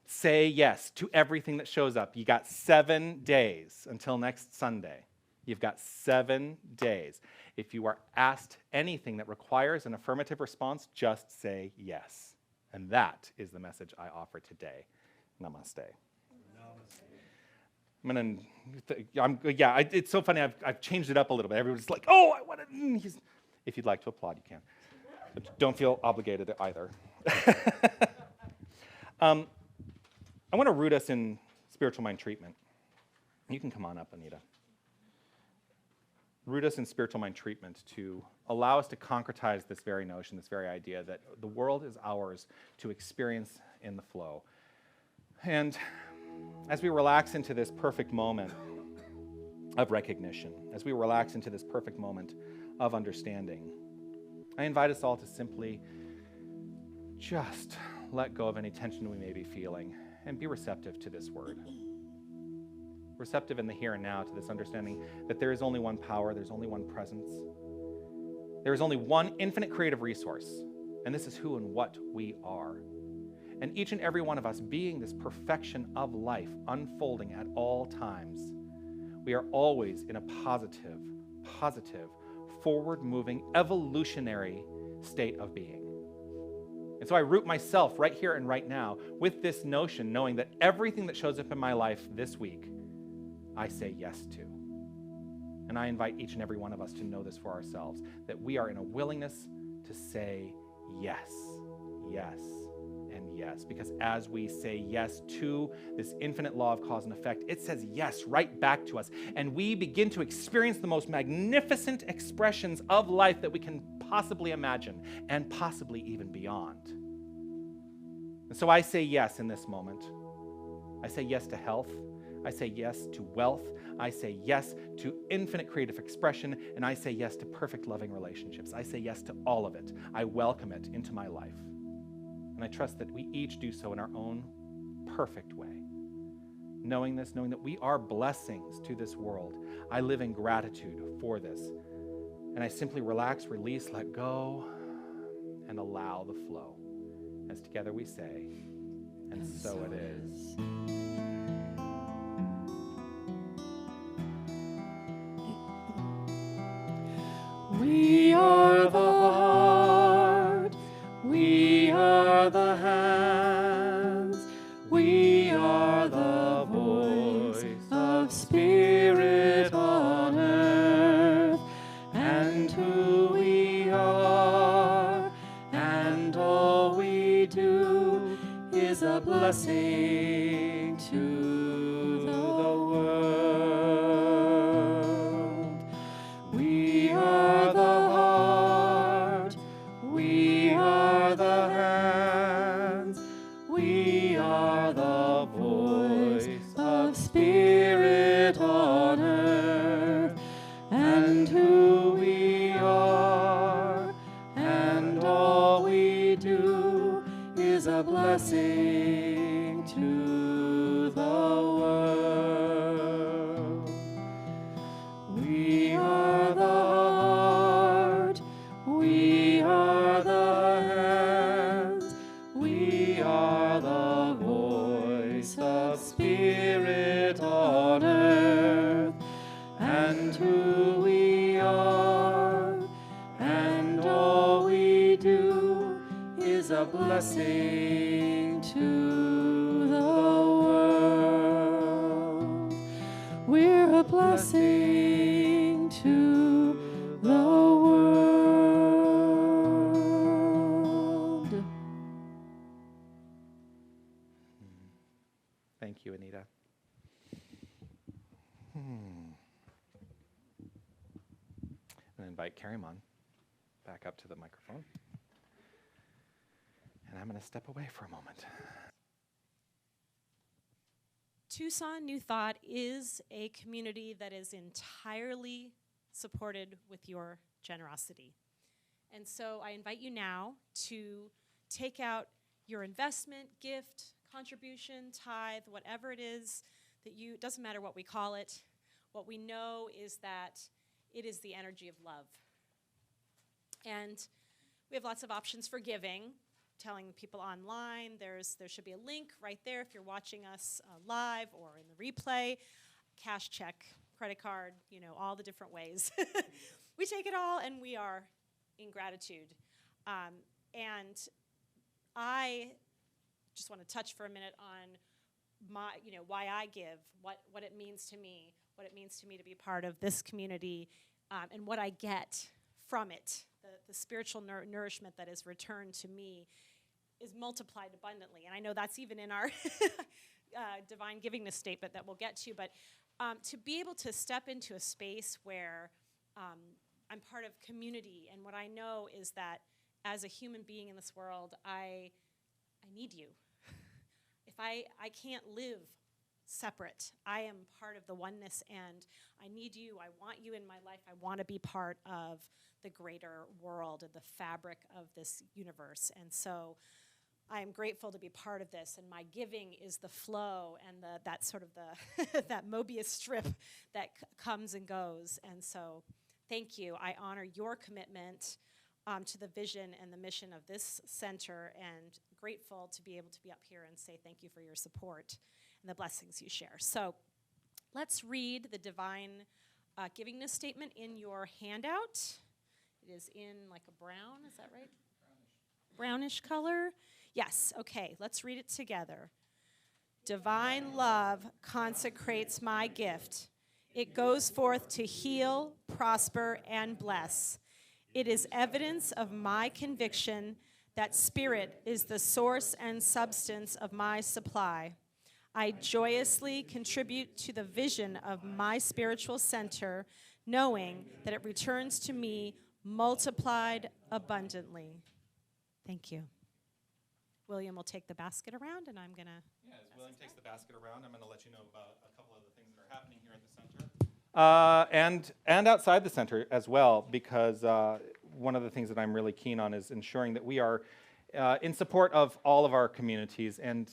Say yes to everything that shows up. You got 7 days until next Sunday. You've got 7 days. If you are asked anything that requires an affirmative response, just say yes. And that is the message I offer today. Namaste. It's so funny. I've changed it up a little bit. Everyone's like, oh, I want to. If you'd like to applaud, you can. But don't feel obligated either. I want to root us in spiritual mind treatment. You can come on up, Anita. Root us in spiritual mind treatment to allow us to concretize this very notion, this very idea that the world is ours to experience in the flow. And as we relax into this perfect moment of recognition, as we relax into this perfect moment of understanding, I invite us all to simply just let go of any tension we may be feeling and be receptive to this word. Receptive in the here and now to this understanding that there is only one power, there's only one presence. There is only one infinite creative resource, and this is who and what we are. And each and every one of us being this perfection of life unfolding at all times, we are always in a positive, forward-moving, evolutionary state of being. And so I root myself right here and right now with this notion, knowing that everything that shows up in my life this week, I say yes to. And I invite each and every one of us to know this for ourselves, that we are in a willingness to say yes, yes, and yes. Because as we say yes to this infinite law of cause and effect, it says yes right back to us. And we begin to experience the most magnificent expressions of life that we can possibly imagine, and possibly even beyond. And so I say yes in this moment. I say yes to health. I say yes to wealth. I say yes to infinite creative expression, and I say yes to perfect loving relationships. I say yes to all of it. I welcome it into my life. And I trust that we each do so in our own perfect way. Knowing this, knowing that we are blessings to this world, I live in gratitude for this. And I simply relax, release, let go, and allow the flow. As together we say, and so it is. We are the heart, we are the hands, we are the voice of spirit on earth, and who we are, and all we do is a blessing to the world. We are the heart, we are the hands, we are the voice of spirit on earth, and who we are, and all we do is a blessing to the world. We are the heart, we are the hands, we are the voice of spirit on earth, and who we are, and all we do is a blessing to the world. We're a blessing to the world. you, Anita. And invite Karimon back up to the microphone. And I'm going to step away for a moment. Tucson New Thought is a community that is entirely supported with your generosity. And so I invite you now to take out your investment, gift, contribution, tithe, whatever it is that you, doesn't matter what we call it. What we know is that it is the energy of love. And we have lots of options for giving. Telling people online, there should be a link right there if you're watching us live or in the replay. Cash check, credit card, all the different ways. We take it all and we are in gratitude. And I just want to touch for a minute on my, why I give, what it means to me, what it means to me to be part of this community, and what I get from it. The spiritual nourishment that is returned to me is multiplied abundantly. And I know that's even in our divine givingness statement that we'll get to. But to be able to step into a space where I'm part of community, and what I know is that as a human being in this world, I need you. If I can't live separate, I am part of the oneness, and I need you. I want you in my life. I want to be part of the greater world and the fabric of this universe. And so I am grateful to be part of this, and my giving is the flow and that sort of that Mobius strip that comes and goes. And so thank you. I honor your commitment to the vision and the mission of this center, and grateful to be able to be up here and say thank you for your support and the blessings you share. So let's read the divine givingness statement in your handout. It is in like a brown, is that right? Brownish color? Yes, okay, let's read it together. Divine love consecrates my gift. It goes forth to heal, prosper, and bless. It is evidence of my conviction that spirit is the source and substance of my supply. I joyously contribute to the vision of my spiritual center, knowing that it returns to me multiplied abundantly. Thank you. William will take the basket around, and I'm going to... Yeah, as William takes the basket around, I'm going to let you know about a couple of the things that are happening here at the center. And outside the center as well, because one of the things that I'm really keen on is ensuring that we are in support of all of our communities. And,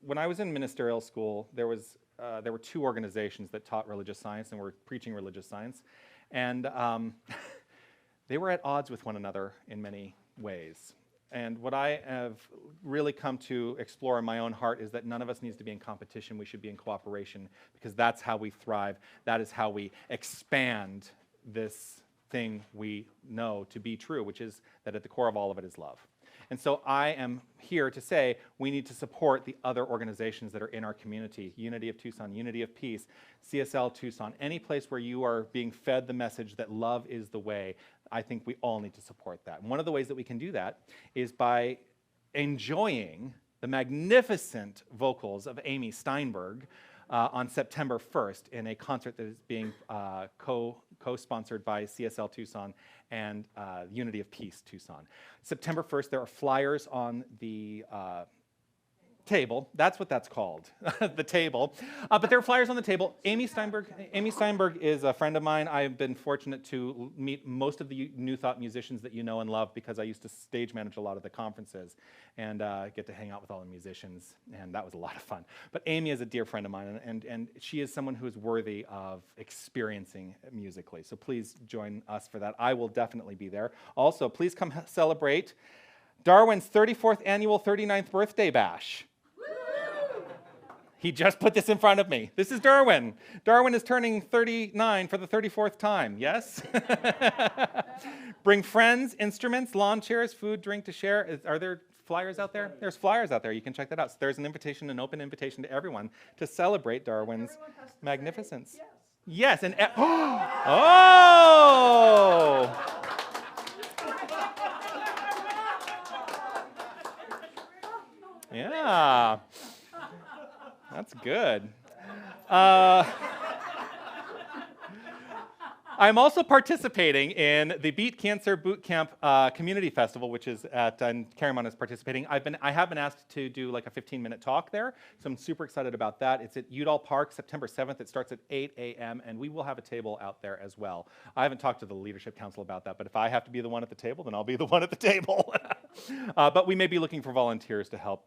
when I was in ministerial school, there were two organizations that taught religious science and were preaching religious science. And they were at odds with one another in many ways. And what I have really come to explore in my own heart is that none of us needs to be in competition. We should be in cooperation, because that's how we thrive. That is how we expand this thing we know to be true, which is that at the core of all of it is love. And so I am here to say we need to support the other organizations that are in our community. Unity of Tucson, Unity of Peace, CSL Tucson, any place where you are being fed the message that love is the way. I think we all need to support that. And one of the ways that we can do that is by enjoying the magnificent vocals of Amy Steinberg on September 1st in a concert that is being co-sponsored by CSL Tucson and Unity of Peace Tucson. September 1st, there are flyers on the table. That's what that's called, the table. But there are flyers on the table. Amy Steinberg is a friend of mine. I've been fortunate to meet most of the New Thought musicians that you know and love, because I used to stage manage a lot of the conferences and get to hang out with all the musicians, and that was a lot of fun. But Amy is a dear friend of mine, and she is someone who is worthy of experiencing musically. So please join us for that. I will definitely be there. Also, please come celebrate Darwin's 34th annual 39th birthday bash. He just put this in front of me. This is Darwin. Darwin is turning 39 for the 34th time, yes? Bring friends, instruments, lawn chairs, food, drink to share. Are there flyers out there? There's flyers out there. You can check that out. So there's an invitation, an open invitation to everyone to celebrate Darwin's magnificence. Yes, and oh! Yeah. That's good. I'm also participating in the Beat Cancer Boot Camp Community Festival, which is at, and Carrymon is participating. I have been asked to do like a 15-minute talk there, so I'm super excited about that. It's at Udall Park, September 7th. It starts at 8 a.m., and we will have a table out there as well. I haven't talked to the leadership council about that, but if I have to be the one at the table, then I'll be the one at the table. But we may be looking for volunteers to help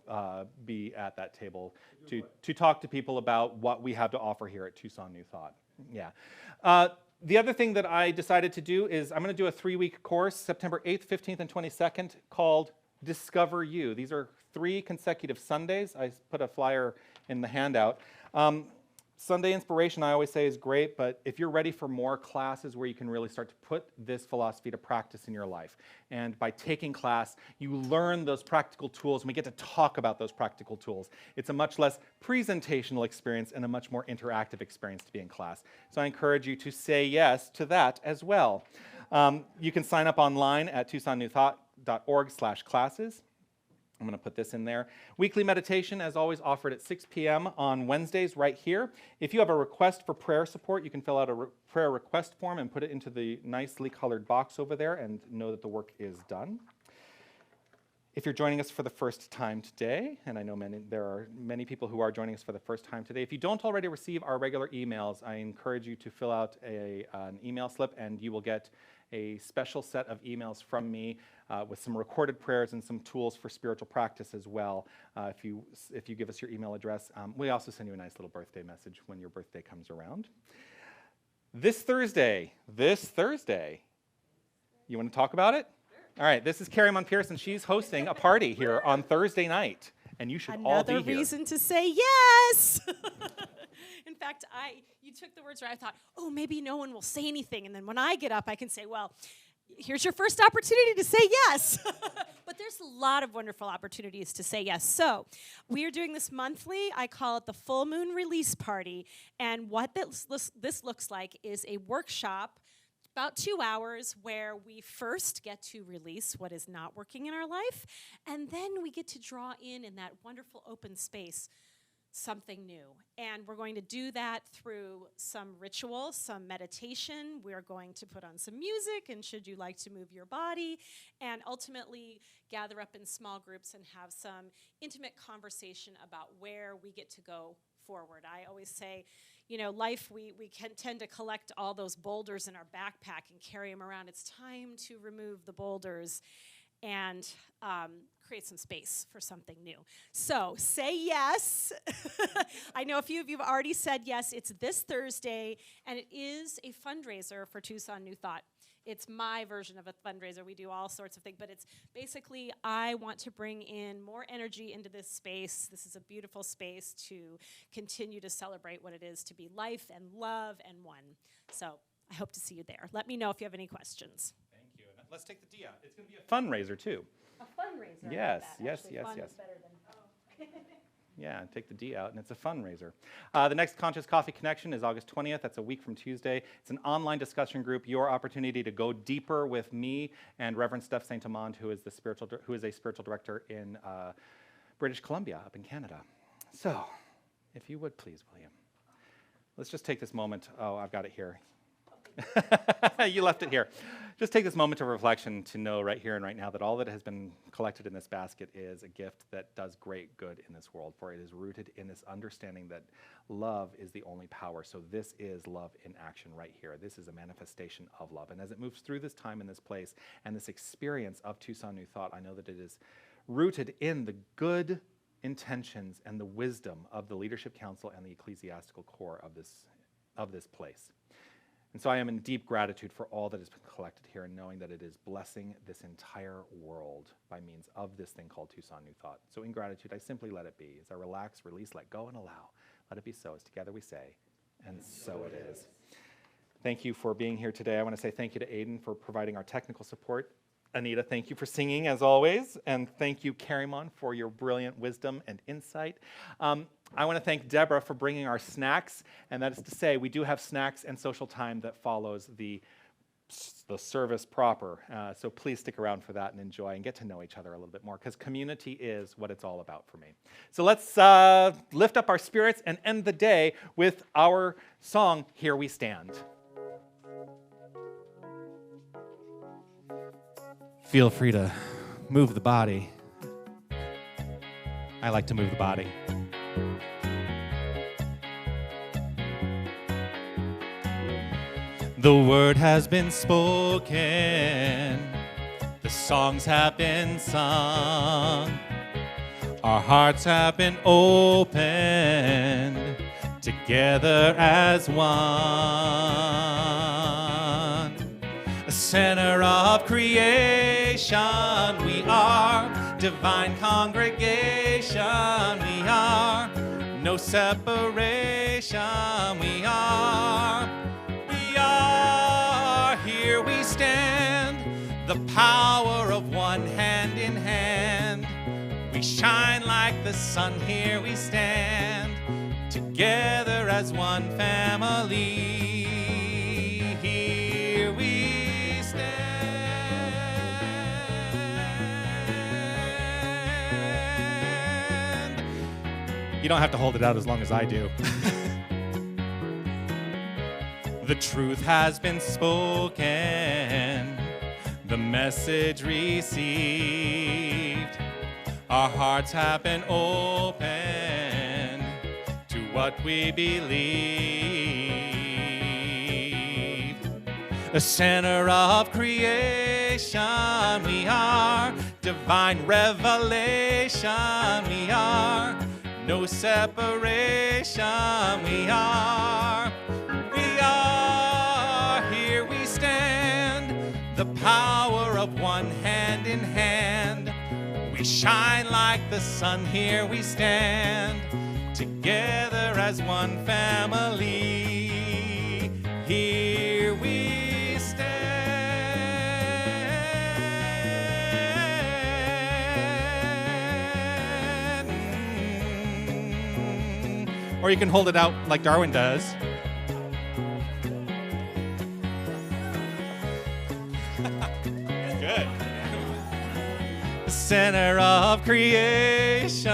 be at that table to talk to people about what we have to offer here at Tucson New Thought. Yeah. The other thing that I decided to do is I'm going to do a 3-week course, September 8th, 15th, and 22nd, called Discover You. These are 3 consecutive Sundays. I put a flyer in the handout. Sunday inspiration, I always say, is great, but if you're ready for more classes where you can really start to put this philosophy to practice in your life, and by taking class, you learn those practical tools, and we get to talk about those practical tools. It's a much less presentational experience and a much more interactive experience to be in class. So I encourage you to say yes to that as well. You can sign up online at tucsonnewthought.org/classes. I'm going to put this in there. Weekly meditation, as always, offered at 6 p.m. on Wednesdays right here. If you have a request for prayer support, you can fill out a prayer request form and put it into the nicely colored box over there and know that the work is done. If you're joining us for the first time today, and I know there are many people who are joining us for the first time today, if you don't already receive our regular emails, I encourage you to fill out an email slip, and you will get a special set of emails from me with some recorded prayers and some tools for spiritual practice as well. If you give us your email address, we also send you a nice little birthday message when your birthday comes around. This Thursday, you want to talk about it? All right, this is Carrymon Pearson. She's hosting a party here on Thursday night, and you should all be here. Another reason to say yes. In fact, you took the words where I thought, oh, maybe no one will say anything. And then when I get up, I can say, well, here's your first opportunity to say yes. But there's a lot of wonderful opportunities to say yes. So we are doing this monthly. I call it the Full Moon Release Party. And what this looks like is a workshop, about 2 hours, where we first get to release what is not working in our life. And then we get to draw in that wonderful open space something new. And we're going to do that through some ritual, some meditation. We're going to put on some music, and should you like to move your body, and ultimately gather up in small groups and have some intimate conversation about where we get to go forward. I always say, you know, life, we can tend to collect all those boulders in our backpack and carry them around. It's time to remove the boulders and create some space for something new. So say yes. I know a few of you have already said yes. It's this Thursday, and it is a fundraiser for Tucson New Thought. It's my version of a fundraiser. We do all sorts of things, but it's basically, I want to bring in more energy into this space. This is a beautiful space to continue to celebrate what it is to be life and love and one. So I hope to see you there. Let me know if you have any questions. Thank you. And let's take the D out. It's going to be a fundraiser, too. A fundraiser. Yes, I like that. yes, Actually, yes, fun yes. is better than, Yeah, take the D out, and it's a fundraiser. The next Conscious Coffee Connection is August 20th. That's a week from Tuesday. It's an online discussion group, your opportunity to go deeper with me and Reverend Steph St. Amand, who is a spiritual director in British Columbia, up in Canada. So, if you would please, William, let's just take this moment. Oh, I've got it here. You left it here. Just take this moment of reflection to know right here and right now that all that has been collected in this basket is a gift that does great good in this world, for it is rooted in this understanding that love is the only power. So this is love in action right here. This is a manifestation of love. And as it moves through this time and this place and this experience of Tucson New Thought, I know that it is rooted in the good intentions and the wisdom of the Leadership Council and the ecclesiastical core of this place. And so I am in deep gratitude for all that has been collected here, and knowing that it is blessing this entire world by means of this thing called Tucson New Thought. So in gratitude, I simply let it be. As I relax, release, let go, and allow. Let it be so, as together we say, and so it is. Thank you for being here today. I want to say thank you to Aiden for providing our technical support. Anita, thank you for singing, as always. And thank you, Carrymon, for your brilliant wisdom and insight. I want to thank Deborah for bringing our snacks. And that is to say, we do have snacks and social time that follows the the service proper. So please stick around for that and enjoy and get to know each other a little bit more, because community is what it's all about for me. So let's lift up our spirits and end the day with our song, Here We Stand. Feel free to move the body. I like to move the body. The word has been spoken, the songs have been sung, our hearts have been opened, together as one. A center of creation, we are, divine congregation, we are, no separation, we are. Here we stand, the power of one hand in hand. We shine like the sun, here we stand, together as one family. Here we stand. You don't have to hold it out as long as I do. The truth has been spoken, the message received. Our hearts have been opened to what we believe. The center of creation, we are, divine revelation, we are, no separation, we are. The power of one hand in hand. We shine like the sun, here we stand, together as one family. Here we stand. Or you can hold it out like Darwin does. Center of creation,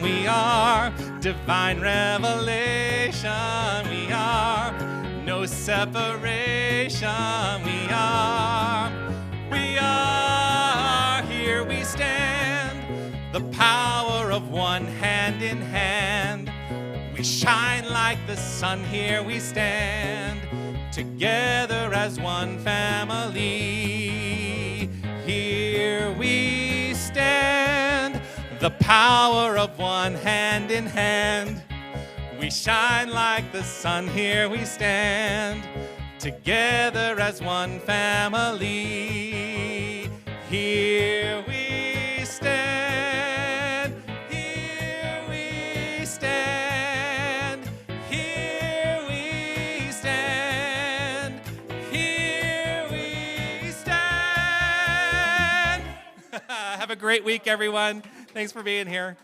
we are, divine revelation, we are, no separation, we are, here we stand, the power of one hand in hand. We shine like the sun, here we stand, together as one family. Here we stand, the power of one hand in hand. We shine like the sun, here we stand, together as one family. Here we stand, here we stand, here we stand, here we stand. Have a great week, everyone. Thanks for being here.